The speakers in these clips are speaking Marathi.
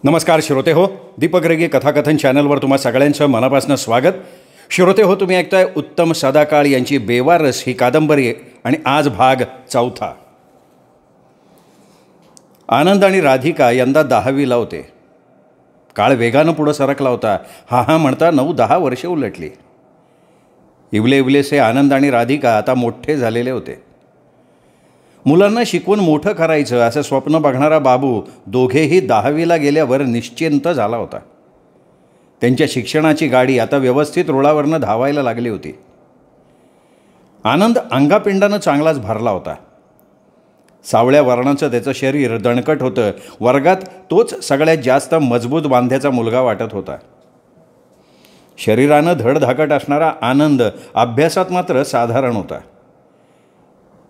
नमस्कार श्रोते हो, दीपक रेगे कथाकथन चॅनलवर तुम्हा सगळ्यांचं मनापासून स्वागत. श्रोते हो, तुम्ही ऐकताय उत्तम सदाकाळ यांची बेवारस ही कादंबरी आणि आज भाग 4. आनंद आणि राधिका यंदा 10वीला होते. काळ वेगानं पुढं सरकला होता. हा म्हणता 9-10 वर्षे उलटली. इवले इवलेसे आनंद आणि राधिका आता मोठे झालेले होते. मुलांना शिकवून मोठं करायचं असं स्वप्न बघणारा बाबू दोघेही 10वीला गेल्यावर निश्चिंत झाला होता. त्यांच्या शिक्षणाची गाडी आता व्यवस्थित रुळावरनं धावायला लागली होती. आनंद अंगापिंडानं चांगलाच भरला होता. सावळ्या वर्णाचं त्याचं शरीर दणकट होतं. वर्गात तोच सगळ्यात जास्त मजबूत बांध्याचा मुलगा वाटत होता. शरीरानं धडधाकट असणारा आनंद अभ्यासात मात्र साधारण होता.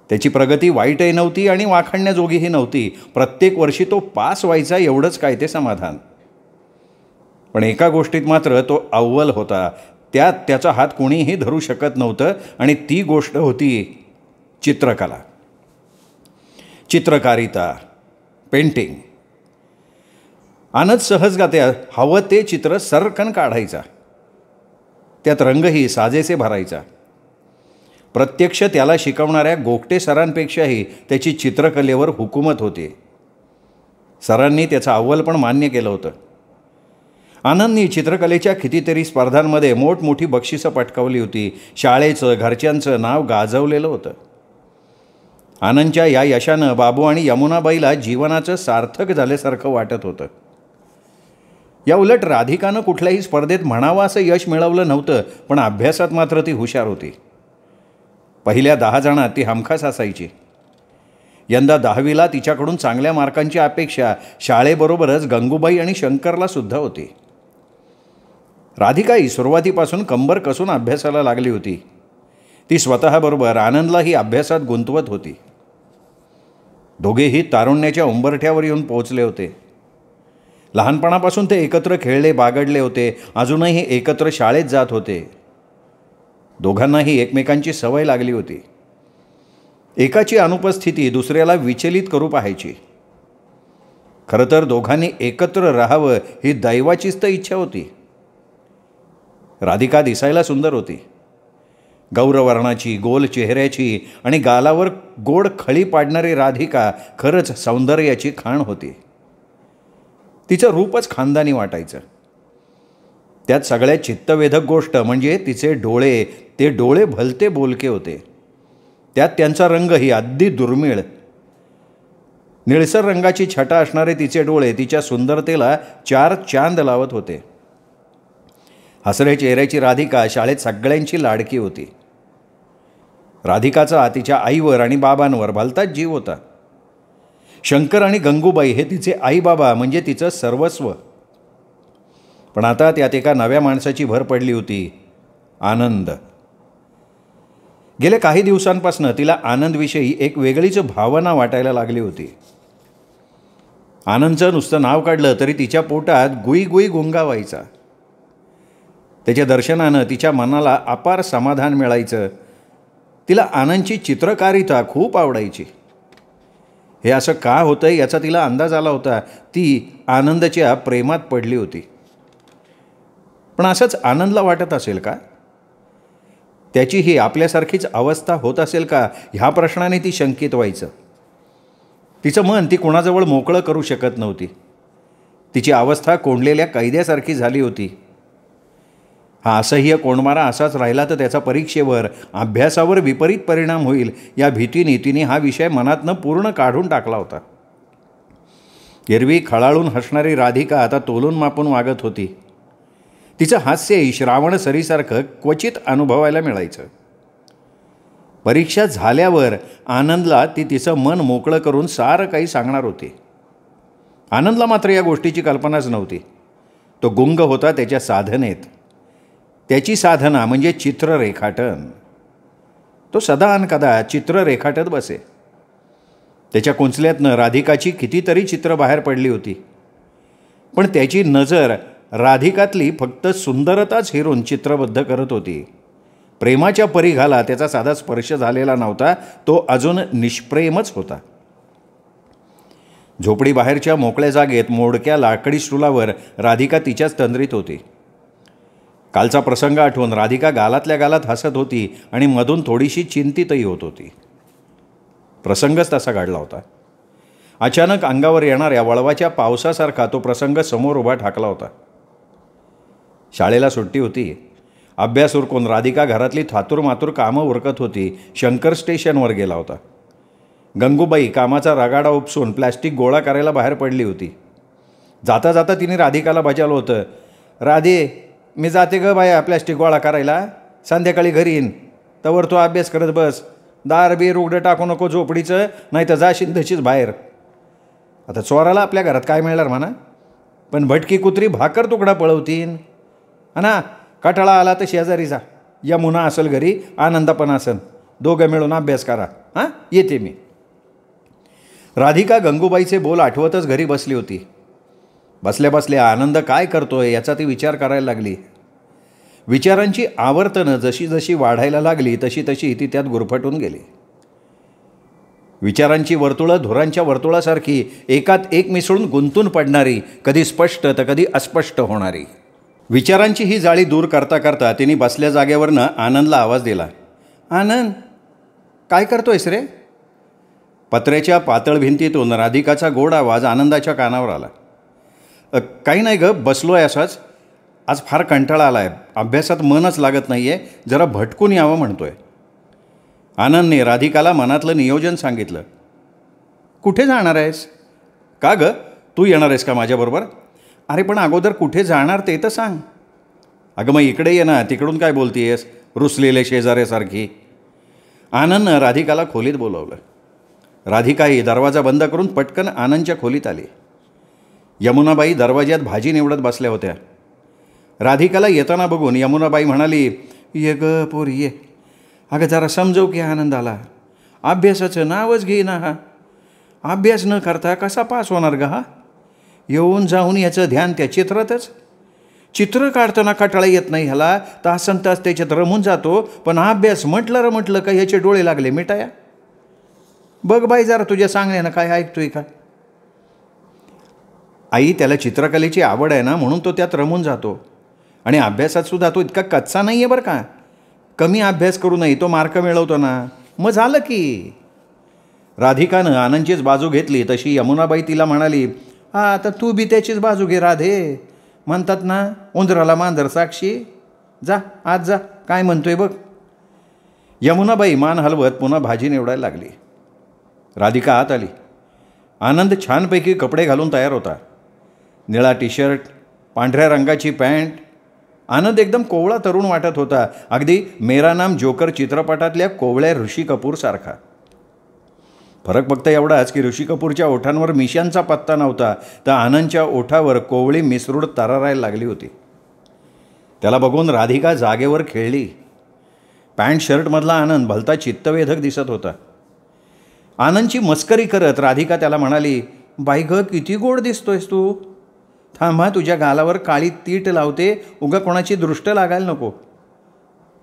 त्याची प्रगती वाईटही नव्हती आणि वाखाणण्याजोगीही नव्हती. प्रत्येक वर्षी तो पास व्हायचा एवढंच काय ते समाधान. पण एका गोष्टीत मात्र तो अव्वल होता. त्यात त्याचा हात कोणीही धरू शकत नव्हतं आणि ती गोष्ट होती चित्रकला, चित्रकारिता, पेंटिंग. आनंद सहजगत्या हवं ते चित्र सरकन काढायचा. त्यात रंगही साजेसे भरायचा. प्रत्यक्ष त्याला शिकवणाऱ्या गोगटे सरांपेक्षाही त्याची चित्रकलेवर हुकूमत होती. सरांनी त्याचं अव्वल पण मान्य केलं होतं. आनंदनी चित्रकलेच्या कितीतरी स्पर्धांमध्ये मोठमोठी बक्षिसं पटकावली होती. शाळेचं, घरच्यांचं नाव गाजवलेलं होतं. आनंदच्या या यशानं बाबू आणि यमुनाबाईला जीवनाचं सार्थक झाल्यासारखं वाटत होतं. या उलट राधिकानं कुठल्याही स्पर्धेत म्हणावं असं यश मिळवलं नव्हतं, पण अभ्यासात मात्र ती हुशार होती. पहिल्या 10 जणात ती हमखास असायची. यंदा 10वीला तिच्याकडून चांगल्या मार्कांची अपेक्षा शाळेबरोबरच गंगूबाई आणि शंकरला सुद्धा होती. राधिकाही सुरुवातीपासून कंबर कसून अभ्यासाला लागली होती. ती स्वतःबरोबर आनंदलाही अभ्यासात गुंतवत होती. दोघेही तारुण्याच्या उंबरठ्यावर येऊन पोहोचले होते. लहानपणापासून ते एकत्र खेळले, बागडले होते. अजूनही एकत्र शाळेत जात होते. दोघांनाही एकमेकांची सवय लागली होती. एकाची अनुपस्थिती दुसऱ्याला विचलित करू पाहायची. खरं तर दोघांनी एकत्र राहावं ही दैवाचीच तर इच्छा होती. राधिका दिसायला सुंदर होती. गौरवर्णाची, गोल चेहऱ्याची आणि गालावर गोड खळी पाडणारी राधिका खरंच सौंदर्याची खाण होती. तिचं रूपच खानदानी वाटायचं. त्यात सगळ्यात चित्तवेधक गोष्ट म्हणजे तिचे डोळे. ते डोळे भलते बोलके होते. त्यात त्यांचा रंगही अगदी दुर्मिळ. निळसर रंगाची छटा असणारे तिचे डोळे तिच्या सुंदरतेला 4 चांद लावत होते. हसऱ्या चेहऱ्याची राधिका शाळेत सगळ्यांची लाडकी होती. राधिकाचा तिच्या आईवर आणि बाबांवर भलताच जीव होता. शंकर आणि गंगूबाई हे तिचे आई बाबा म्हणजे तिचं सर्वस्व. पण आता त्यात एका नव्या माणसाची भर पडली होती, आनंद. गेल्या काही दिवसांपासून तिला आनंदविषयी एक वेगळीच भावना वाटायला लागली होती. आनंदचं नुसतं नाव काढलं तरी तिच्या पोटात गुई गुई गुंगा व्हायचा. त्याच्या दर्शनानं तिच्या मनाला अपार समाधान मिळायचं. तिला आनंदची चित्रकारिता खूप आवडायची. हे असं का होतं याचा तिला अंदाज आला होता. ती आनंदच्या प्रेमात पडली होती. पण असंच आनंदला वाटत असेल का? त्याचीही आपल्यासारखीच अवस्था होत असेल का ह्या प्रश्नाने ती शंकित व्हायचं. तिचं मन ती कुणाजवळ मोकळं करू शकत नव्हती. तिची अवस्था कोंडलेल्या कैद्यासारखी झाली होती. हा असह्य कोंडमारा असाच राहिला तर त्याचा परीक्षेवर, अभ्यासावर विपरीत परिणाम होईल या भीतीने तिने हा विषय मनातनं पूर्ण काढून टाकला होता. एरवी खळाळून हसणारी राधिका आता तोलून मापून वागत होती. तिचं हास्यही श्रावण सरीसारखं क्वचित अनुभवायला मिळायचं. परीक्षा झाल्यावर आनंदला ती तिचं मन मोकळं करून सारं काही सांगणार होती. आनंदला मात्र या गोष्टीची कल्पनाच नव्हती. तो गुंग होता त्याच्या साधनेत. त्याची साधना म्हणजे चित्र रेखाटन. तो सदा अन कदा चित्र रेखाटत बसे. त्याच्या कुंचल्यातनं राधिकाची कितीतरी चित्र बाहेर पडली होती. पण त्याची नजर राधिकातली फक्त सुंदरताच हेरून चित्रबद्ध करत होती. प्रेमाच्या परिघाला त्याचा साधा स्पर्श झालेला नव्हता. तो अजून निष्प्रेमच होता. झोपडीबाहेरच्या मोकळ्या जागेत मोडक्या लाकडी स्टुलावर राधिका तिच्याच तंद्रीत होती. कालचा प्रसंग आठवून राधिका गालातल्या गालात हसत होती आणि मधून थोडीशी चिंतितही होत होती. प्रसंगच तसा घडला होता. अचानक अंगावर येणाऱ्या वळवाच्या पावसासारखा तो प्रसंग समोर उभा ठाकला होता. शाळेला सुट्टी होती. अभ्यास उरकून राधिका घरातली थातूरमातूर कामं उरकत होती. शंकर स्टेशनवर गेला होता. गंगूबाई कामाचा रगाडा उपसून प्लॅस्टिक गोळा करायला बाहेर पडली होती. जाता जाता तिने राधिकाला बजावलं होतं, राधे मी जाते ग बाया प्लॅस्टिक गोळा करायला, संध्याकाळी घरी येईन, तवर तो अभ्यास करत बस, दार बीर उघडं टाकू नको झोपडीचं, नाही तर जाशील तशीच बाहेर. आता चोराला आपल्या घरात काय मिळणार म्हणा, पण भटकी कुत्री भाकर तुकडा पळवतीन. ना कटाळा आला तर शेजारी जा, यमुना असेल घरी, आनंदा पण असेल, दोघं मिळून अभ्यास करा. हां येते मी. राधिका गंगूबाईचे बोल आठवतच घरी बसली होती. बसल्या बसल्या आनंद काय करतोय याचा ती विचार करायला लागली. विचारांची आवर्तनं जशी जशी वाढायला लागली तशी तशी ती त्यात गुरफटून गेली. विचारांची वर्तुळं धुरांच्या वर्तुळासारखी एकात एक मिसळून गुंतून पडणारी, कधी स्पष्ट तर कधी अस्पष्ट होणारी. विचारांची ही जाळी दूर करता करता तिने बसल्या जागेवरनं आनंदला आवाज दिला, आनंद काय करतोयस रे? पत्र्याच्या पातळ भिंतीतून राधिकाचा गोड आवाज आनंदाच्या कानावर आला. काही नाही ग, बसलो आहे असाच, आज फार कंटाळा आला आहे, अभ्यासात मनच लागत नाही आहे, जरा भटकून यावं म्हणतोय. आनंदने राधिकाला मनातलं नियोजन सांगितलं. कुठे जाणार आहेस? का ग, तू येणार आहेस का माझ्याबरोबर? अरे पण अगोदर कुठे जाणार ते तर सांग. अगं मग इकडे ये ना, तिकडून काय बोलतीयस रुसलेले शेजाऱ्यासारखी. आनंदनं राधिकाला खोलीत बोलवलं. राधिकाही दरवाजा बंद करून पटकन आनंदच्या खोलीत आली. यमुनाबाई दरवाज्यात भाजी निवडत बसल्या होत्या. राधिकाला येताना बघून यमुनाबाई म्हणाली, ये ग पोरी ये, अगं जरा समजव की आनंदाला, अभ्यासाचं नावच घे ना, हा अभ्यास न करता कसा पास होणार ग हा? येऊन जाऊन याचं ध्यान त्या चित्रातच, चित्र काढताना कटाळा येत नाही ह्याला, तासन तास त्याच्यात रमून जातो, पण अभ्यास म्हटलं का ह्याचे डोळे लागले मिटाया. बघ बाई जरा तुझ्या सांगण्यानं काय ऐकतोय का? आई त्याला चित्रकलेची आवड आहे ना, म्हणून तो त्यात रमून जातो, आणि अभ्यासात सुद्धा तो इतका कच्चा नाही आहे बरं का. कमी अभ्यास करू नये तो मार्क मिळवतो ना, मग झालं की. राधिकानं आनंदचीच बाजू घेतली तशी यमुनाबाई तिला म्हणाली, हा आता तू बी त्याचीच बाजू घे राधे, म्हणतात ना उंदराला मांजर साक्षी, जा आज जा काय म्हणतोय बघ. यमुनाबाई मान हलवत पुन्हा भाजी निवडायला लागली. राधिका आत आली. आनंद छानपैकी कपडे घालून तयार होता. निळा टी शर्ट, पांढऱ्या रंगाची पॅन्ट. आनंद एकदम कोवळा तरुण वाटत होता, अगदी मेरा नाम जोकर चित्रपटातल्या कोवळ्या ऋषी कपूरसारखा. फरक फक्त एवढाच की ऋषी कपूरच्या ओठांवर मिशांचा पत्ता नव्हता, तर आनंदच्या ओठावर कोवळी मिसरूड तरारायला लागली होती. त्याला बघून राधिका जागेवर खेळली. पॅन्ट शर्टमधला आनंद भलता चित्तवेधक दिसत होता. आनंदची मस्करी करत राधिका त्याला म्हणाली, बाई ग किती गोड दिसतोयस तू, थांबा तुझ्या गालावर काळी तीट लावते, उगा कोणाची दृष्ट लागायला नको.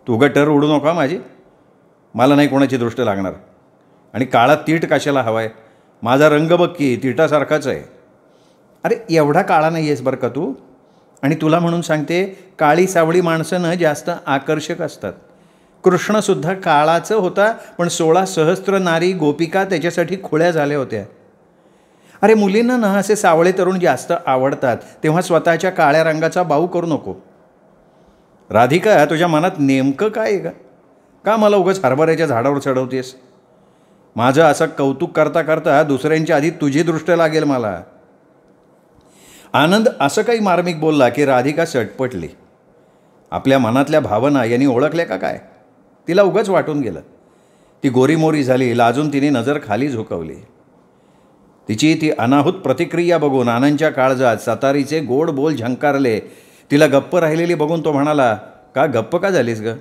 तू उगा टर उडू नका माझी, मला नाही कोणाची दृष्ट लागणार. आणि काळा तीट कशाला हवा आहे? माझा रंग बघ की तीटासारखाच आहे. अरे एवढा काळा नाही आहेस बरं का तू, आणि तुला म्हणून सांगते, काळी सावळी माणसं न जास्त आकर्षक असतात. कृष्णसुद्धा काळाचं होता, पण 16 सहस्त्र नारी गोपिका त्याच्यासाठी खुळ्या झाल्या होत्या. अरे मुलींना ना असे सावळे तरुण जास्त आवडतात, तेव्हा स्वतःच्या काळ्या रंगाचा बाऊ करू नको. राधिका तुझ्या मनात नेमकं काय आहे का मला उगाच हरभऱ्याच्या झाडावर चढवतेस? माझं असं कौतुक करता करता दुसऱ्यांच्या आधी तुझी दृष्ट लागेल मला. आनंद असं काही मार्मिक बोलला की राधिका सटपटली. आपल्या मनातल्या भावना यांनी ओळखल्या का काय? तिला उगाच वाटून गेलं. ती गोरीमोरी झाली. लाजून तिने नजर खाली झुकवली. तिची ती अनाहूत प्रतिक्रिया बघून आनंदच्या काळजात सतारीचे गोड बोल झंकारले. तिला गप्प राहिलेली बघून तो म्हणाला, का गप्प का झालीस ग?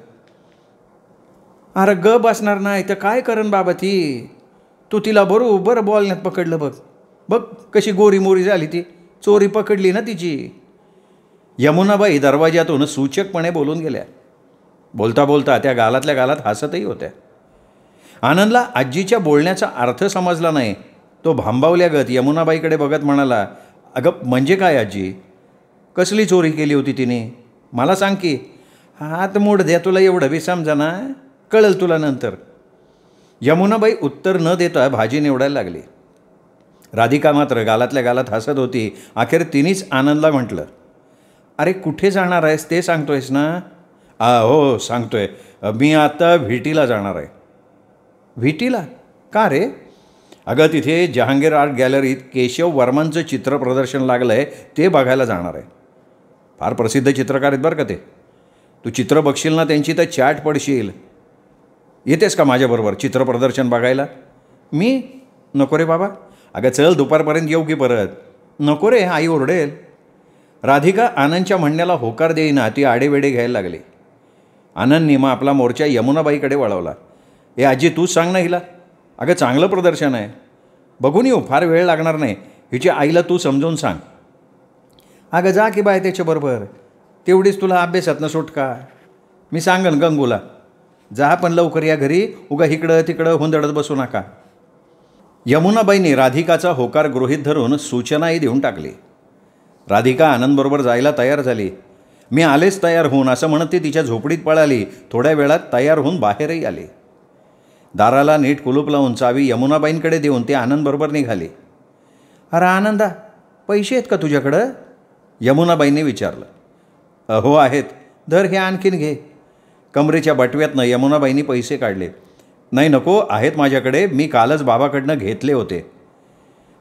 अरे ग बसणार नाही तर काय करण बाबा ती, तू तिला बरोबर बोलण्यात पकडलं बघ. बघ कशी गोरीमोरी झाली ती, चोरी पकडली ना तिची. यमुनाबाई दरवाज्यातून सूचकपणे बोलून गेल्या. बोलता बोलता त्या गालातल्या गालात हसतही होत्या. आनंदला आजीच्या बोलण्याचा अर्थ समजला नाही, तो भांबावल्यागत यमुनाबाईकडे बघत म्हणाला, अगं म्हणजे काय आजी? कसली चोरी केली होती तिने? मला सांग की. हात मोड द्या, तुला एवढं बी समजा ना, कळेल तुला नंतर. यमुनाबाई उत्तर न देता भाजी निवडायला लागली. राधिका मात्र गालातल्या गालात हसत होती. अखेर तिनेच आनंदला म्हटलं, अरे कुठे जाणार आहेस ते सांगतोयस ना? हो सांगतोय, मी आता व्हिटीला जाणार आहे. व्हिटीला? का रे? अगं तिथे जहांगीर आर्ट गॅलरीत केशव वर्मांचं चित्र प्रदर्शन लागलं आहे, ते बघायला जाणार आहे. फार प्रसिद्ध चित्रकार आहेत बरं का ते. तू चित्र बघशील ना त्यांची तर चॅट पडशील. येतेस का माझ्याबरोबर चित्र प्रदर्शन बघायला? मी? नको रे बाबा. अगं चल, दुपारपर्यंत येऊ की परत? नको रे, आई ओरडेल. राधिका आनंदच्या म्हणण्याला होकार देईना ती आडेवेडे घ्यायला लागली. आनंदने मग आपला मोर्चा यमुनाबाईकडे वळवला. ए आजी, तूच सांग ना हिला. अगं चांगलं प्रदर्शन आहे, बघून येऊ, फार वेळ लागणार नाही. हिच्या आईला तू समजावून सांग. अगं जा की बाय त्याच्याबरोबर, तेवढीच तुला अभ्यासातनं सुटका. मी सांगन गंगूला. जा पण लवकर या घरी, उगा इकडं तिकडं हुंदडत बसू नका. यमुनाबाईंनी राधिकाचा होकार गृहीत धरून सूचनाही देऊन टाकली. राधिका आनंदबरोबर जायला तयार झाली. मी आलेच तयार होऊन असं म्हणत ती तिच्या झोपडीत पळाली. थोड्या वेळात तयार होऊन बाहेरही आली. दाराला नीट कुलूप लावून चावी यमुनाबाईंकडे देऊन ते आनंदबरोबर निघाली. अरे आनंदा, पैसे आहेत का तुझ्याकडं? यमुनाबाईंनी विचारलं. हो आहेत. धर, हे आणखीन घे. कमरेच्या बटव्यातनं यमुनाबाईंनी पैसे काढले. नाही नको, आहेत माझ्याकडे, मी कालच बाबाकडनं घेतले होते.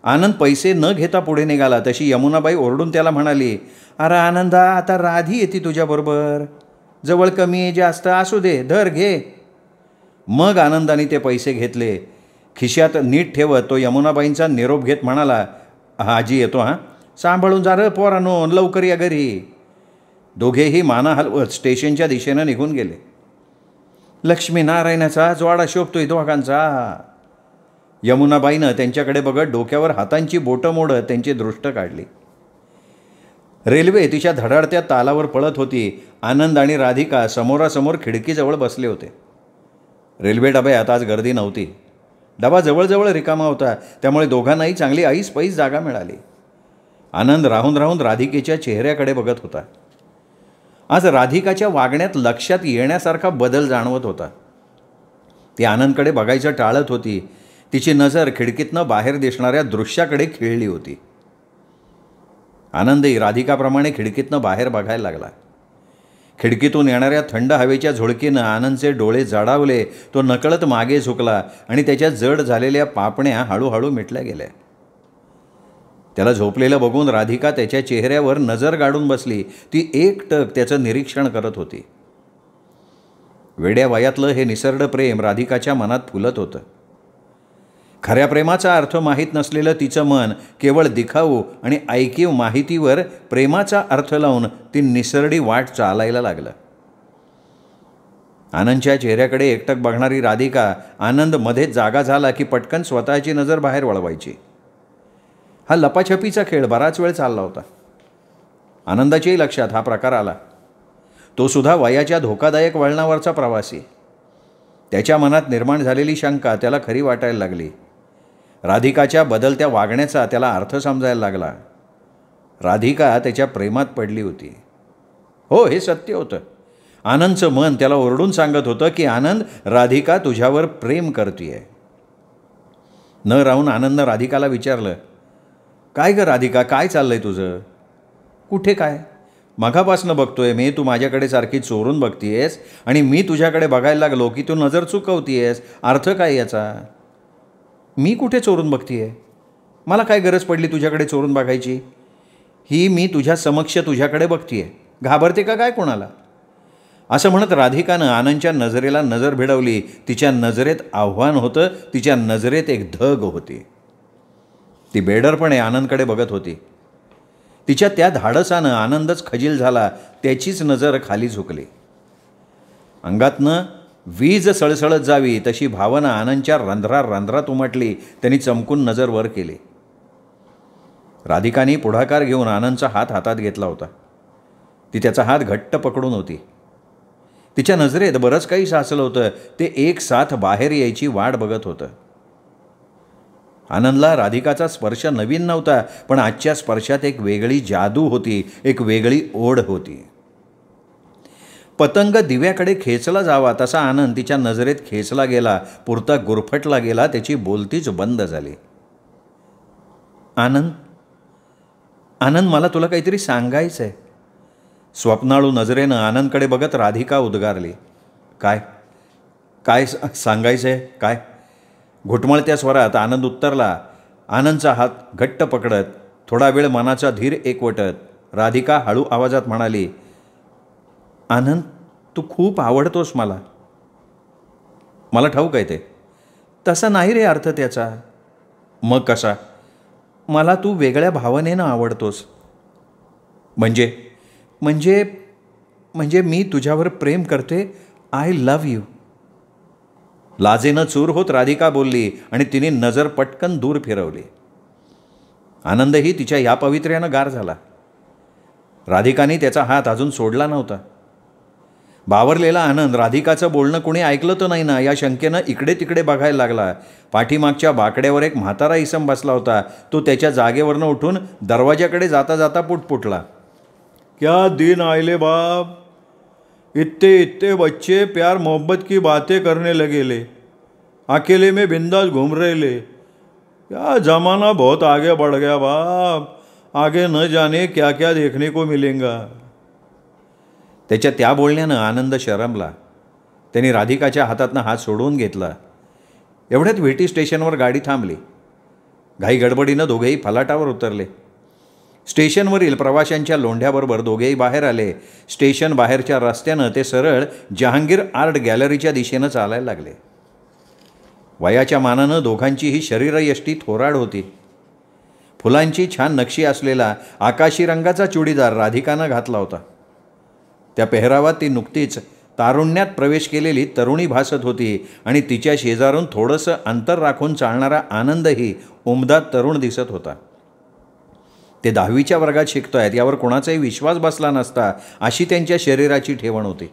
आनंद पैसे न घेता पुढे निघाला तशी यमुनाबाई ओरडून त्याला म्हणाली, अरे आनंदा, आता राधी येते तुझ्याबरोबर, जवळ कमी जास्त असू दे, धर घे. मग आनंदाने ते पैसे घेतले. खिशात नीट ठेवत तो यमुनाबाईंचा निरोप घेत म्हणाला, आजी येतो हां, सांभाळून जा रे पोरांनो, लवकर या घरी. दोघेही माना हलवत स्टेशनच्या दिशेनं निघून गेले. लक्ष्मीनारायणाचा जोडा शोभतोय दोघांचा. यमुनाबाईनं त्यांच्याकडे बघत डोक्यावर हातांची बोटं मोडत त्यांची दृष्ट काढली. रेल्वे तिच्या धडाडत्या तालावर पळत होती. आनंद आणि राधिका समोरासमोर खिडकीजवळ बसले होते. रेल्वे डब्यात आज गर्दी नव्हती. डबा जवळजवळ रिकामा होता, त्यामुळे दोघांनाही चांगली ऐसपैस जागा मिळाली. आनंद राहून राहून राधिकेच्या चेहऱ्याकडे बघत होता. आज राधिकाच्या वागण्यात लक्षात येण्यासारखा बदल जाणवत होता. ती आनंदकडे बघायचं टाळत होती. तिची नजर खिडकीतनं बाहेर दिसणाऱ्या दृश्याकडे खिळली होती. आनंदही राधिकाप्रमाणे खिडकीतनं बाहेर बघायला लागला. खिडकीतून येणाऱ्या थंड हवेच्या झुळकीनं आनंदचे डोळे जडावले. तो नकळत मागे झुकला आणि त्याच्या जड झालेल्या पापण्या हळूहळू मिटल्या गेल्या. त्याला झोपलेलं बघून राधिका त्याच्या चेहऱ्यावर नजर गाडून बसली. ती एकटक त्याचं निरीक्षण करत होती. वेड्या वयातलं हे निसर्ड प्रेम राधिकाच्या मनात फुलत होतं. खऱ्या प्रेमाचा अर्थ माहीत नसलेलं तिचं मन केवळ दिखाऊ आणि ऐकीव माहितीवर प्रेमाचा अर्थ लावून ती निसरडी वाट चालायला लागलं. आनंदच्या चेहऱ्याकडे एकटक बघणारी राधिका आनंद मध्येच जागा झाला की पटकन स्वतःची नजर बाहेर वळवायची. हा लपाछपीचा खेळ बराच वेळ चालला होता. आनंदाच्याही लक्षात हा प्रकार आला. तो सुद्धा वयाच्या धोकादायक वळणावरचा प्रवासी. त्याच्या मनात निर्माण झालेली शंका त्याला खरी वाटायला लागली. राधिकाच्या बदलत्या वागण्याचा त्याला अर्थ समजायला लागला. राधिका त्याच्या प्रेमात पडली होती. हो, हे सत्य होतं. आनंदचं मन त्याला ओरडून सांगत होतं की आनंद, राधिका तुझ्यावर प्रेम करतीये. न राहून आनंद राधिकाला विचारलं, काय गं राधिका, काय चाललंय तुझं? कुठे काय? मघापासनं बघतोय मी, तू माझ्याकडे सारखी चोरून बघतीयेस आणि मी तुझ्याकडे बघायला लागलो की तू नजर चुकवतीयेस. अर्थ काय याचा? मी कुठे चोरून बघतीये? मला काय गरज पडली तुझ्याकडे चोरून बघायची? ही मी तुझ्या समक्ष तुझ्याकडे बघतीये. घाबरते का काय कोणाला? असं म्हणत राधिकानं आनंदच्या नजरेला नजर भिडवली. तिच्या नजरेत आव्हान होतं, तिच्या नजरेत एक धग होती. ती बेडरपणे आनंदकडे बघत होती. तिच्या त्या धाडसानं आनंदच खजील झाला. त्याचीच नजर खाली झुकली. अंगातनं वीज सळसळत जावी तशी भावना आनंदच्या रंध्रात उमटली. त्यांनी चमकून नजर वर केली. राधिकाने पुढाकार घेऊन आनंदचा हात हातात घेतला होता. ती त्याचा हात घट्ट पकडून होती. तिच्या नजरेत बरंच काही साचलं होतं. ते एक साथ बाहेर यायची वाट बघत होतं. आनंदला राधिकाचा स्पर्श नवीन नव्हता, पण आजच्या स्पर्शात एक वेगळी जादू होती, एक वेगळी ओढ होती. पतंग दिव्याकडे खेचला जावा तसा आनंद तिच्या नजरेत खेचला गेला, पुरता गुरफटला गेला. त्याची बोलतीच बंद झाली. आनंद, आनंद, मला तुला काहीतरी सांगायचं आहे. स्वप्नाळू नजरेनं आनंदकडे बघत राधिका उद्गारली. काय काय सांगायचं आहे काय? घुटमळत्या स्वरात आनंद उत्तरला. आनंदचा हात घट्ट पकडत, थोडा वेळ मनाचा धीर एकवटत राधिका हळू आवाजात म्हणाली, आनंद, तू खूप आवडतोस मला. मला ठाऊक आहे ते. तसा नाही रे अर्थ त्याचा. मग कसा? मला तू वेगळ्या भावनेनं आवडतोस. म्हणजे म्हणजे म्हणजे मी तुझ्यावर प्रेम करते. I love you. लाजेनं चूर होत राधिका बोलली आणि तिने नजर पटकन दूर फिरवली. आनंदही तिच्या या पवित्र्यानं गार झाला. राधिकाने त्याचा हात अजून सोडला नव्हता. बावरलेला आनंद राधिकाचं बोलणं कुणी ऐकलं तर नाही ना या शंकेनं इकडे तिकडे बघायला लागला. पाठीमागच्या बाकड्यावर एक म्हातारा इसम बसला होता. तो त्याच्या जागेवरनं उठून दरवाजाकडे जाता जाता पुटपुटला, क्या दिन आयले बाप, इतने इतने बच्चे प्यार मोहब्बत की बातें करने लगेले, अकेले में बिंदास घूम रहे. क्या ज़माना बहुत आगे बढ़ गया बाप, आगे न जाने क्या क्या देखने को मिलेगा. त्याच्या त्या बोलण्यानं आनंद शरमला. त्यांनी राधिकाच्या हातातनं हात सोडवून घेतला. एवढ्यात विटी स्टेशनवर गाडी थांबली. घाई गडबडीनं दोघेही फलाटावर उतरले. स्टेशनवरील प्रवाशांच्या लोंढ्याबरोबर दोघेही बाहेर आले. स्टेशन बाहेरच्या रस्त्यानं ते सरळ जहांगीर आर्ट गॅलरीच्या दिशेनं चालायला लागले. वयाच्या मानानं दोघांचीही शरीरयष्टी थोराड होती. फुलांची छान नक्षी असलेला आकाशी रंगाचा चुडीदार राधिकानं घातला होता. त्या पेहरावात ती नुकतीच तारुण्यात प्रवेश केलेली तरुणी भासत होती आणि तिच्या शेजारून थोडंसं अंतर राखून चालणारा आनंदही उमदा तरुण दिसत होता. ते 10वीच्या वर्गात शिकतायत यावर कोणाचाही विश्वास बसला नसता अशी त्यांच्या शरीराची ठेवण होती.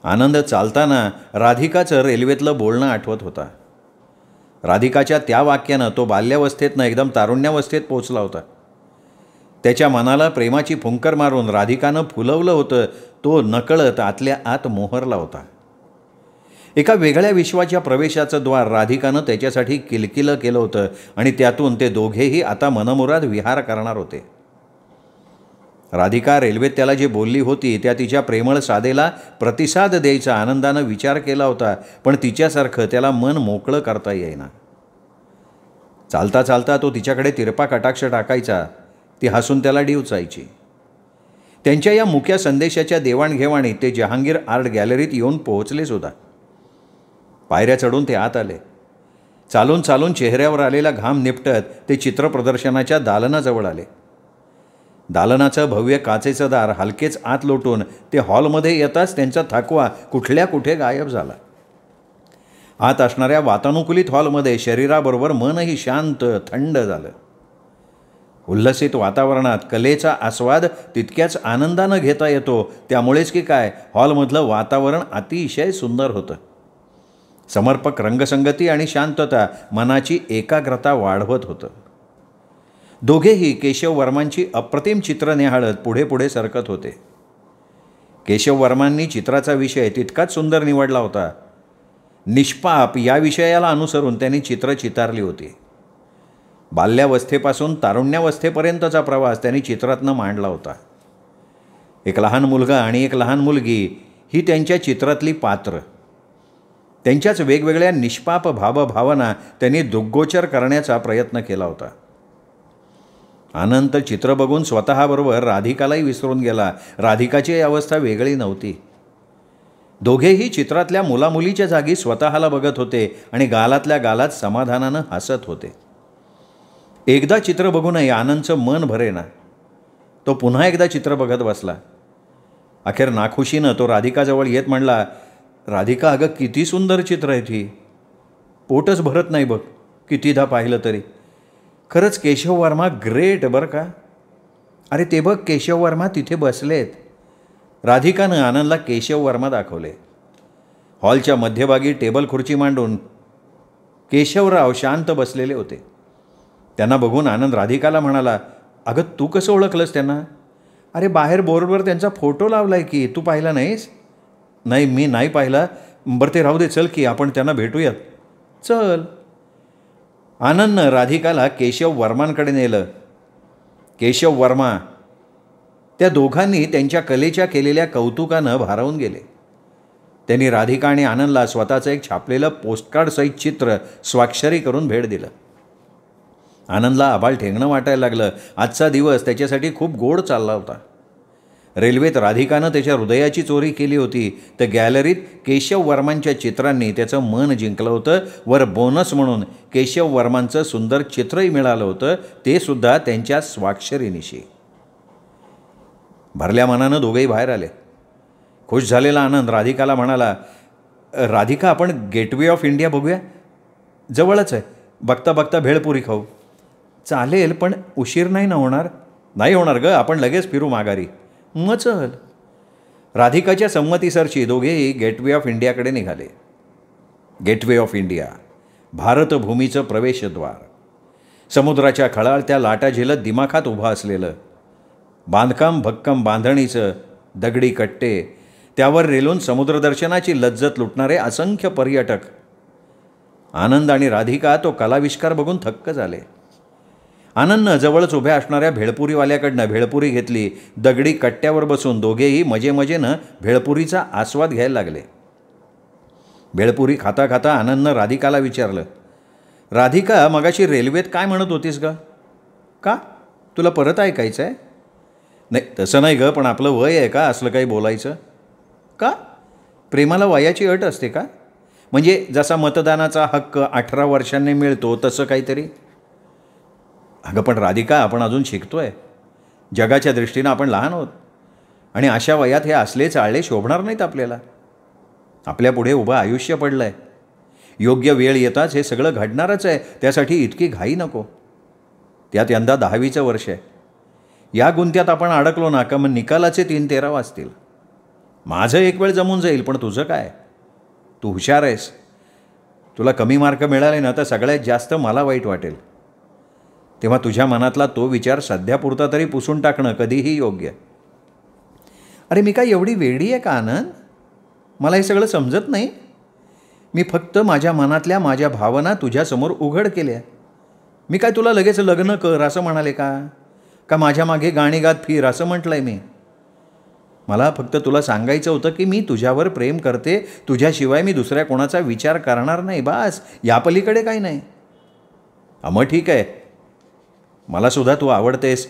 आनंद चालताना राधिकाचं रेल्वेतलं बोलणं आठवत होता. राधिकाच्या त्या वाक्यानं तो बाल्यावस्थेतनं एकदम तारुण्यावस्थेत पोचला होता. त्याच्या मनाला प्रेमाची फुंकर मारून राधिकानं फुलवलं होतं. तो नकळत आतल्या आत मोहरला होता. एका वेगळ्या विश्वाच्या प्रवेशाचं द्वार राधिकानं त्याच्यासाठी किलकिलं केलं होतं आणि त्यातून ते दोघेही आता मनमुराद विहार करणार होते. राधिका रेल्वेत त्याला जे बोलली होती त्या तिच्या प्रेमळ साधेला प्रतिसाद द्यायचा आनंदानं विचार केला होता, पण तिच्यासारखं त्याला मन मोकळं करता येईना. चालता चालता तो तिच्याकडे तिरपा कटाक्ष टाकायचा. ती हसून त्याला डिवचायची. त्यांच्या या मुख्य संदेशाच्या देवाणघेवाणीत ते जहांगीर आर्ट गॅलरीत येऊन पोहोचले सुद्धा. पायऱ्या चढून ते आत आले. चालून चालून चेहऱ्यावर आलेला घाम निपटत ते चित्रप्रदर्शनाच्या दालनाजवळ आले. दालनाचं भव्य काचेचं दार हलकेच आत लोटून ते हॉलमध्ये येताच त्यांचा थकवा कुठल्या कुठे गायब झाला. आत असणाऱ्या वातानुकूलित हॉलमध्ये शरीराबरोबर मनही शांत थंड झालं. उल्हसित वातावरणात कलेचा आस्वाद तितक्याच आनंदानं घेता येतो. त्यामुळेच की काय हॉलमधलं वातावरण अतिशय सुंदर होतं. समर्पक रंगसंगती आणि शांतता मनाची एकाग्रता वाढवत होतं. दोघेही केशव वर्मांची अप्रतिम चित्र निहाळत पुढे पुढे सरकत होते. केशव वर्मांनी चित्राचा विषय तितकाच सुंदर निवडला होता. निष्पाप या विषयाला अनुसरून त्यांनी चित्र चितारली होती. बाल्यावस्थेपासून तारुण्यावस्थेपर्यंतचा प्रवास त्यांनी चित्रातनं मांडला होता. एक लहान मुलगा आणि एक लहान मुलगी ही त्यांच्या चित्रातली पात्र. त्यांच्याच वेगवेगळ्या निष्पाप भावभावना त्यांनी दृग्गोचर करण्याचा प्रयत्न केला होता. आनंद चित्र बघून स्वतःबरोबर राधिकालाही विसरून गेला. राधिकाची अवस्था वेगळी नव्हती. दोघेही चित्रातल्या मुलामुलीच्या जागी स्वतःला बघत होते आणि गालातल्या गालात समाधानानं हसत होते. एकदा चित्र बघूनही आनंदचं मन भरेना. तो पुन्हा एकदा चित्र बघत बसला. अखेर नाखुशीनं तो राधिकाजवळ येत म्हणला, राधिका, अगं किती सुंदर चित्र आहे ती. पोटच भरत नाही बघ कितीदा पाहिलं तरी. खरंच केशव वर्मा ग्रेट बरं का. अरे ते बघ केशव वर्मा तिथे बसलेत. राधिकानं आनंदला केशव वर्मा दाखवले. हॉलच्या मध्यभागी टेबल खुर्ची मांडून केशवराव शांत बसलेले होते. त्यांना बघून आनंद राधिकाला म्हणाला, अगं तू कसं ओळखलंस त्यांना? अरे बाहेर बोर्डवर त्यांचा फोटो लावलाय की, तू पाहिला नाहीस? नाही, मी नाही पाहिला. बरं ते राहू दे, चल की आपण त्यांना भेटूयात. चल. आनंदनं राधिकाला केशव वर्मांकडे नेलं. केशव वर्मा त्या दोघांनी त्यांच्या कलेच्या केलेल्या कौतुकानं भारावून गेले. त्यांनी राधिका आणि आनंदला स्वतःचं एक छापलेलं पोस्टकार्ड सहित चित्र स्वाक्षरी करून भेट दिलं. आनंदला आभाळ ठेंगणं वाटायला लागलं. आजचा दिवस त्याच्यासाठी खूप गोड चालला होता. रेल्वेत राधिकानं त्याच्या हृदयाची चोरी केली होती, तर गॅलरीत केशव वर्मांच्या चित्रांनी त्याचं मन जिंकलं होतं. वर बोनस म्हणून केशव वर्मांचं सुंदर चित्रही मिळालं होतं, ते सुद्धा त्यांच्या स्वाक्षरीनिशी. भरल्या मनानं दोघेही बाहेर आले. खुश झालेला आनंद राधिकाला म्हणाला, राधिका आपण गेटवे ऑफ इंडिया बघूया, जवळच आहे. बघता बघता भेळपुरी खाऊ. चालेल, पण उशीर नाही ना होणार? नाही होणार गं, आपण लगेच फिरू माघारी. मग चल. राधिकाच्या संमतीसरची दोघेही गेटवे ऑफ इंडियाकडे निघाले. गेटवे ऑफ इंडिया, भारतभूमीचं प्रवेशद्वार. समुद्राच्या खळाळत्या लाटा झेलत दिमाखात उभं असलेलं बांधकाम, भक्कम बांधणीचं, दगडी कट्टे, त्यावर रेलून समुद्रदर्शनाची लज्जत लुटणारे असंख्य पर्यटक. आनंद आणि राधिका तो कलाविष्कार बघून थक्क झाले. आनंदनं जवळच उभ्या असणाऱ्या भेळपुरीवाल्याकडनं भेळपुरी घेतली. दगडी कट्ट्यावर बसून दोघेही मजेमजेनं भेळपुरीचा आस्वाद घ्यायला लागले. भेळपुरी खाता खाता आनंदनं राधिकाला विचारलं, राधिका मगाशी रेल्वेत काय म्हणत होतीस ग? का? तुला परत ऐकायचं आहे? नाही तसं नाही गं, पण आपलं वय आहे का असलं काही बोलायचं? का? प्रेमाला वयाची अट असते का? म्हणजे जसा मतदानाचा हक्क 18 वर्षांनी मिळतो तसं काहीतरी? अगं पण राधिका, आपण अजून शिकतोय. जगाच्या दृष्टीनं आपण लहान आहोत आणि अशा वयात हे असले चाळले शोभणार नाहीत आपल्याला. आपल्यापुढे उभं आयुष्य पडलं आहे. योग्य वेळ येताच हे सगळं घडणारच आहे. त्यासाठी इतकी घाई नको. त्यात यंदा 10वीचं वर्ष आहे. या गुंत्यात आपण अडकलो ना का मग निकालाचे 3-13 वाजतील. माझं एक वेळ जमून जाईल, पण तुझं काय? तू हुशार आहेस. तुला कमी मार्क मिळाले ना तर सगळ्यात जास्त मला वाईट वाटेल. तेव्हा तुझ्या मनातला तो विचार सध्यापुरता तरी पुसून टाकणं कधीही योग्य. अरे मी काय एवढी वेडी आहे का आनंद? मला हे सगळं समजत नाही. मी फक्त माझ्या मनातल्या माझ्या भावना तुझ्यासमोर उघड केल्या. मी काय तुला लगेच लग्न कर असं म्हणाले का माझ्या मागे गाणी गात फिर असं म्हटलं आहे मी? मला फक्त तुला सांगायचं होतं की मी तुझ्यावर प्रेम करते. तुझ्याशिवाय मी दुसऱ्या कोणाचा विचार करणार नाही. बास, यापलीकडे काही नाही. मग ठीक आहे, मला सुद्धा तू आवडतेस.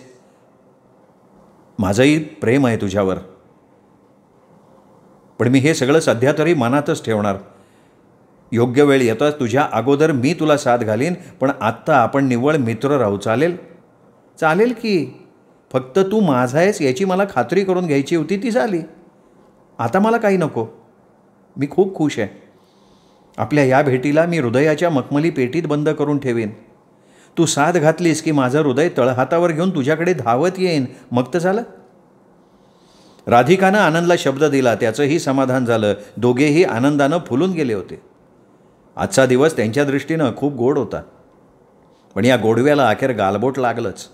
माझंही प्रेम आहे तुझ्यावर. पण मी हे सगळं सध्या तरी मनातच ठेवणार. योग्य वेळ येताच तुझ्या अगोदर मी तुला साथ घालीन. पण आत्ता आपण निव्वळ मित्र राहू. चालेल? चालेल की. फक्त तू माझा आहेस याची मला खात्री करून घ्यायची होती, ती झाली. आता मला काही नको. मी खूप खुश आहे. आपल्या या भेटीला मी हृदयाच्या मखमली पेटीत बंद करून ठेवीन. तू साथ घातलीस की माझं हृदय तळहातावर घेऊन तुझ्याकडे धावत येईन. मग तर झालं. राधिकानं आनंदला शब्द दिला, त्याचंही समाधान झालं. दोघेही आनंदानं फुलून गेले होते. आजचा दिवस त्यांच्या दृष्टीनं खूप गोड होता. पण या गोडव्याला अखेर गालबोट लागलंच.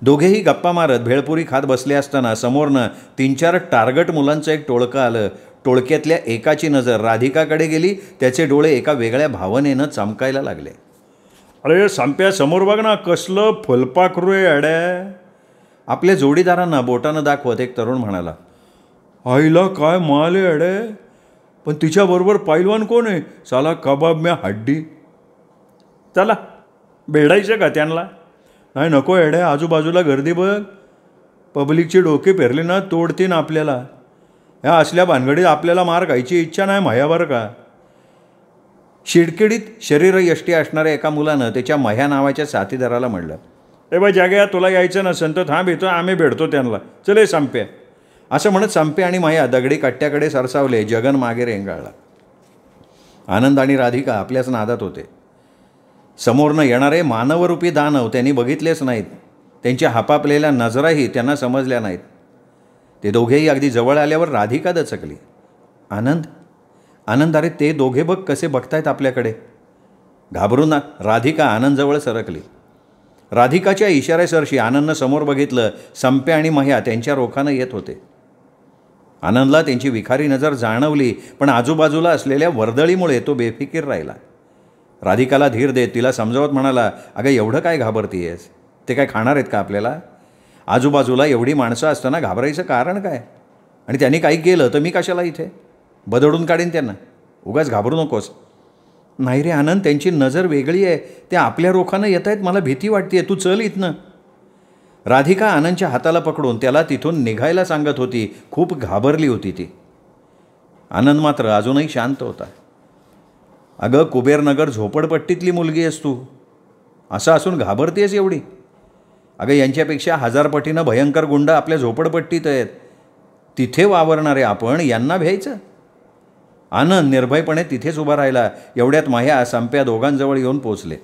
दोघेही गप्पा मारत भेळपुरी खात बसले असताना समोरनं 3-4 टार्गट मुलांचं एक टोळकं आलं. टोळक्यातल्या एकाची नजर राधिकाकडे गेली. त्याचे डोळे एका वेगळ्या भावनेनं चमकायला लागले. अरे संप्या, समोर बघ ना, कसलं फुलपाखरू आहे अड्या. आपल्या जोडीदारांना बोटानं दाखवत एक तरुण म्हणाला, आईला काय माल आहे अडे. पण तिच्याबरोबर पैलवान कोण आहे? साला कबाब म्या हड्डी. चला भेडायचं का त्यांना? नाही नको एड्या, आजूबाजूला गर्दी बघ. पब्लिकची डोके पेरली ना तोडतीन आपल्याला. ह्या असल्या भानगडीत आपल्याला मार खायची इच्छा नाही माया बरं का. शिडकिडीत शरीरयष्टी असणाऱ्या एका मुलानं त्याच्या मह्या नावाच्या साथीदाराला म्हणलं, ए बा जाग्या, तुला यायचं नसेल तर थांब इथं, आम्ही भेटतो त्यांना. चले संप्या. असं म्हणत संप्या आणि माया दगडी कट्ट्याकडे सरसावले. जगन मागे रेंगाळला. आनंद आणि राधिका आपल्याच नादात होते. समोरनं येणारे मानवरूपी दानव त्यांनी बघितलेच नाहीत. त्यांच्या हापापलेल्या नजराही त्यांना समजल्या नाहीत. ते दोघेही अगदी जवळ आल्यावर राधिका दचकली. आनंद, अरे ते दोघे बघ कसे बघतायत आपल्याकडे. घाबरून राधिका आनंदजवळ सरकली. राधिकाच्या इशाऱ्यासरशी आनंदनं समोर बघितलं. संप्या आणि मह्या त्यांच्या रोखानं येत होते. आनंदला त्यांची विखारी नजर जाणवली, पण आजूबाजूला असलेल्या वर्दळीमुळे तो बेफिकीर राहिला. राधिकाला धीर देत तिला समजावत म्हणाला, अगं एवढं काय घाबरतीयस? ते काय खाणार आहेत का आपल्याला? आजूबाजूला एवढी माणसं असताना घाबरायचं कारण काय? आणि त्यांनी काही केलं तर मी कशाला इथे? बदडून काढीन त्यांना. उगाच घाबरू नकोस. नाही रे आनंद, त्यांची नजर वेगळी आहे. ते आपल्या रोखानं येत आहेत. मला भीती वाटते. तू चल इथनं. राधिका आनंदच्या हाताला पकडून त्याला तिथून निघायला सांगत होती. खूप घाबरली होती ती. आनंद मात्र अजूनही शांत होता. अगं कुबेरनगर झोपडपट्टीतली मुलगी आहेस तू, असं असून घाबरतेस एवढी? अगं यांच्यापेक्षा 1000 पटीनं भयंकर गुंड आपल्या झोपडपट्टीत आहेत. तिथे वावरणारे आपण यांना भ्यायचं? आनंद निर्भयपणे तिथेच उभा राहिला. एवढ्यात मह्या संप्या दोघांजवळ येऊन पोचले.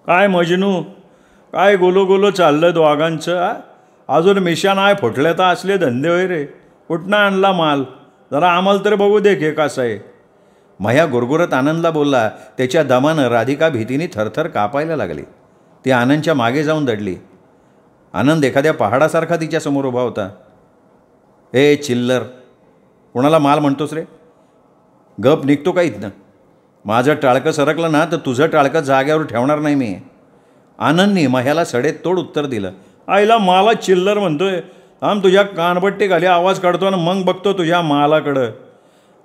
काय मजनू, काय गोलो चाललं दोघांचं? अजून मिशा नाही फुटले तर असले धंदे होय रे. कुठनं आणला माल? जरा आम्हाला तर बघू दे के कसं आहे. मह्या गुरगुरत आनंदला बोलला. त्याच्या दमानं राधिका भीतीने थरथर कापायला लागली. ती आनंदच्या मागे जाऊन दडली. आनंद एखाद्या पहाडासारखा तिच्यासमोर उभा होता. ए चिल्लर, कोणाला माल म्हणतोस रे? गप निघतो का इथनं? माझं टाळकं सरकलं ना तर तुझं टाळकं जाग्यावर ठेवणार नाही मी. आनंदने मह्याला सडेत तोड उत्तर दिलं. आईला माला चिल्लर म्हणतोय? आम तुझ्या कानपट्टी खाली आवाज काढतो आणि मग बघतो तुझ्या मालाकडं.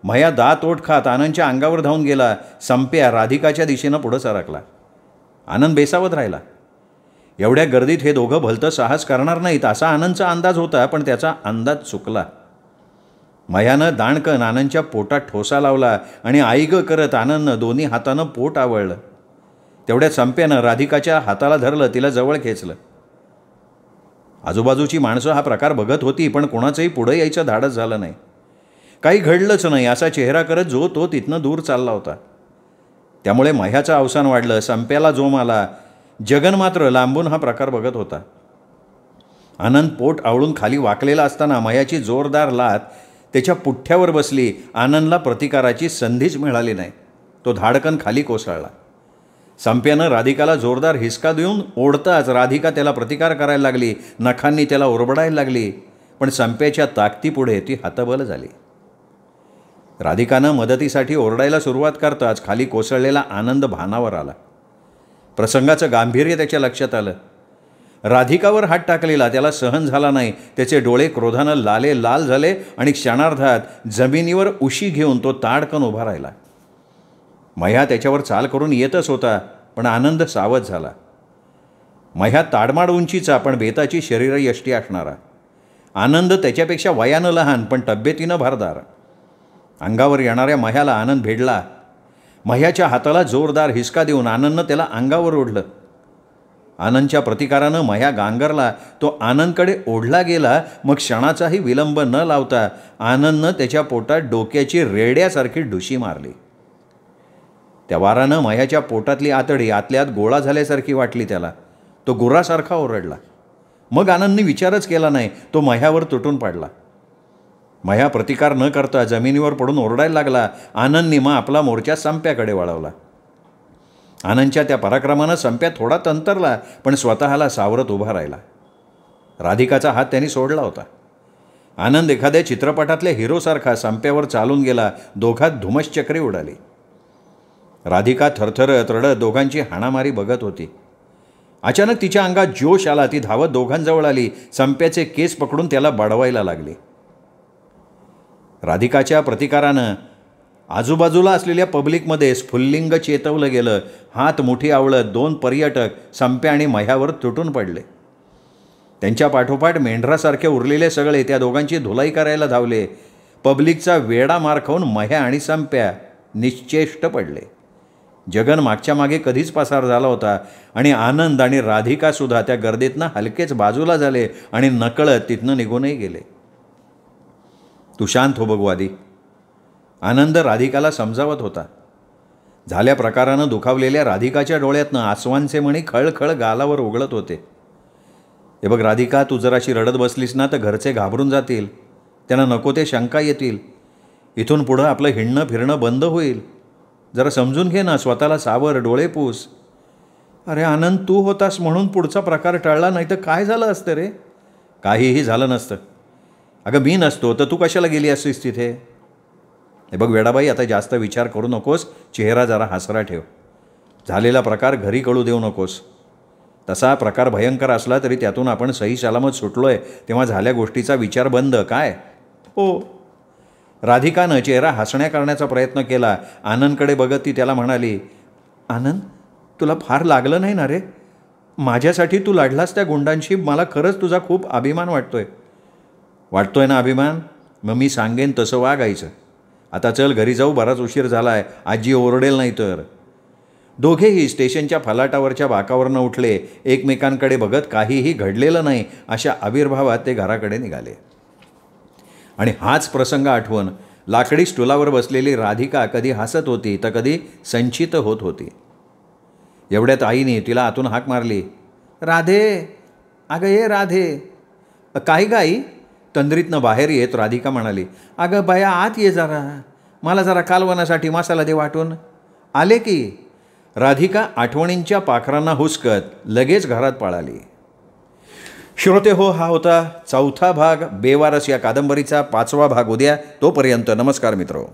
मह्या दात ओठ खात आनंदच्या अंगावर धावून गेला. संप्या राधिकाच्या दिशेनं पुढं सरकला. आनंद बेसावत राहिला. एवढ्या गर्दीत हे दोघं भलतं साहस करणार नाहीत असा आनंदचा अंदाज होता, पण त्याचा अंदाज चुकला. मह्यानं दाणकन आनंदच्या पोटात ठोसा लावला आणि आई ग करत आनंदनं दोन्ही हातानं पोट आवळलं. तेवढ्या संप्यानं राधिकाच्या हाताला धरलं, तिला जवळ खेचलं. आजूबाजूची माणसं हा प्रकार बघत होती, पण कोणाचंही पुढं यायचं धाडस झालं नाही. काही घडलंच नाही असा चेहरा करत जो तो तिथनं दूर चालला होता. त्यामुळे मह्याचं अवसान वाढलं. संप्याला जोम आला. जगन मात्र लांबून हा प्रकार बघत होता. आनंद पोट आवळून खाली वाकलेला असताना मह्याची जोरदार लात त्याच्या पुठ्ठ्यावर बसली. आनंदला प्रतिकाराची संधीच मिळाली नाही. तो धाडकन खाली कोसळला. संप्यानं राधिकाला जोरदार हिसका देऊन ओढताच राधिका त्याला प्रतिकार करायला लागली. नखांनी त्याला ओरबडायला लागली, पण संप्याच्या ताकदीपुढे ती हतबल झाली. राधिकानं मदतीसाठी ओरडायला सुरुवात करताच खाली कोसळलेला आनंद भानावर आला. प्रसंगाचं गांभीर्य त्याच्या लक्षात आलं. राधिकावर हात टाकलेला त्याला सहन झाला नाही. त्याचे डोळे क्रोधानं लाल झाले आणि क्षणार्धात जमिनीवर उशी घेऊन तो ताडकन उभा राहिला. मह्या त्याच्यावर चाल करून येतच होता, पण आनंद सावध झाला. मह्या ताडमाड उंचीचा पण बेताची शरीरयष्टी असणारा. आनंद त्याच्यापेक्षा वयानं लहान पण तब्येतीनं भारदार. अंगावर येणाऱ्या मह्याला आनंद भेडला. मह्याच्या हाताला जोरदार हिसका देऊन आनंदनं त्याला अंगावर ओढलं. आनंदच्या प्रतिकारानं मह्या गांगरला. तो आनंदकडे ओढला गेला. मग क्षणाचाही विलंब न लावता आनंदनं त्याच्या पोटात डोक्याची रेड्यासारखी ढुशी मारली. त्या वारानं मह्याच्या पोटातली आतडी आतल्यात गोळा झाल्यासारखी वाटली त्याला. तो गुरासारखा ओरडला. मग आनंदने विचारच केला नाही. तो मह्यावर तुटून पडला. मह्या प्रतिकार न करता जमिनीवर पडून ओरडायला लागला. आनंदने मग आपला मोर्चा संप्याकडे वळवला. आनंदच्या त्या पराक्रमानं संप्या थोडा तंतरला, पण स्वतःला सावरत उभा राहिला. राधिकाचा हात त्यांनी सोडला होता. आनंद एखाद्या चित्रपटातल्या हिरोसारखा संप्यावर चालून गेला. दोघात धुमश्चक्री उडाली. राधिका थरथरत रडत दोघांची हाणामारी बघत होती. अचानक तिच्या अंगात जोश आला. ती धावत दोघांजवळ आली. संप्याचे केस पकडून त्याला बडवायला लागली. राधिकाच्या प्रतिकारानं आजूबाजूला असलेल्या पब्लिकमध्ये स्फुल्लिंग चेतवलं गेलं. हात मुठी आवळत 2 पर्यटक संप्या आणि मह्यावर तुटून पडले. त्यांच्या पाठोपाठ मेंढरासारखे उरलेले सगळे त्या दोघांची धुलाई करायला धावले. पब्लिकचा वेडा मार खाऊन मह्या आणि संप्या निश्चेष्ट पडले. जगन मागच्या मागे कधीच पसार झाला होता आणि आनंद आणि राधिकासुद्धा त्या गर्दीतनं हलकेच बाजूला झाले आणि नकळत तिथनं निघूनही गेले. तू शांत हो बघू आधी, आनंद राधिकाला समजावत होता. झाल्या प्रकारानं दुखावलेल्या राधिकाच्या डोळ्यातनं आसवांचे मणी खळखळ गालावर उघळत होते. हे बघ राधिका, तू जर अशी रडत बसलीस ना तर घरचे घाबरून जातील. त्यांना नको ते शंका येतील. इथून पुढं आपलं हिंडणं फिरणं बंद होईल. जरा समजून घे ना, स्वतःला सावर, डोळे पुस. अरे आनंद, तू होतास म्हणून पुढचा प्रकार टळला, नाही तर काय झालं असतं रे? काहीही झालं नसतं. अगं मी नसतो तर तू कशाला गेली असतीस तिथे? हे बघ वेडाबाई, आता जास्त विचार करू नकोस, चेहरा जरा हसरा ठेव. झालेला प्रकार घरी कळू देऊ नकोस. तसा प्रकार भयंकर असला तरी त्यातून आपण सही सलामत सुटलो आहे, तेव्हा झाल्या गोष्टीचा विचार बंद. काय हो? राधिकानं चेहरा हसण्या करण्याचा प्रयत्न केला. आनंदकडे बघत ती त्याला म्हणाली, आनंद, तुला फार लागलं नाही ना रे? माझ्यासाठी तू लढलास त्या गुंडांशी. मला खरंच तुझा खूप अभिमान वाटतोय ना अभिमान? मग मी सांगेन तसं वागायचं. आता चल घरी जाऊ, बराच उशीर झाला आहे, आजी ओरडेल नाही तर. दोघेही स्टेशनच्या फलाटावरच्या बाकावरनं उठले. एकमेकांकडे बघत काहीही घडलेलं नाही अशा आविर्भावात ते घराकडे निघाले. आणि हाच प्रसंग आठवून लाकडी स्टुलावर बसलेली राधिका कधी हसत होती तर कधी संचित होत होती. एवढ्यात आईने तिला आतून हाक मारली, राधे, अगं ये राधे. काय ग आई? तंद्रीतनं बाहेर येत राधिका म्हणाली, अगं बाया आत ये जरा, मला जरा कालवणासाठी मसाला दे वाटून. आले की. राधिका आठवणींच्या पाखरांना हुसकत लगेच घरात पळाली. श्रोते हो, हा होता चौथा भाग बेवारस या कादंबरीचा. 5वा भाग उद्या. तोपर्यंत नमस्कार मित्रो.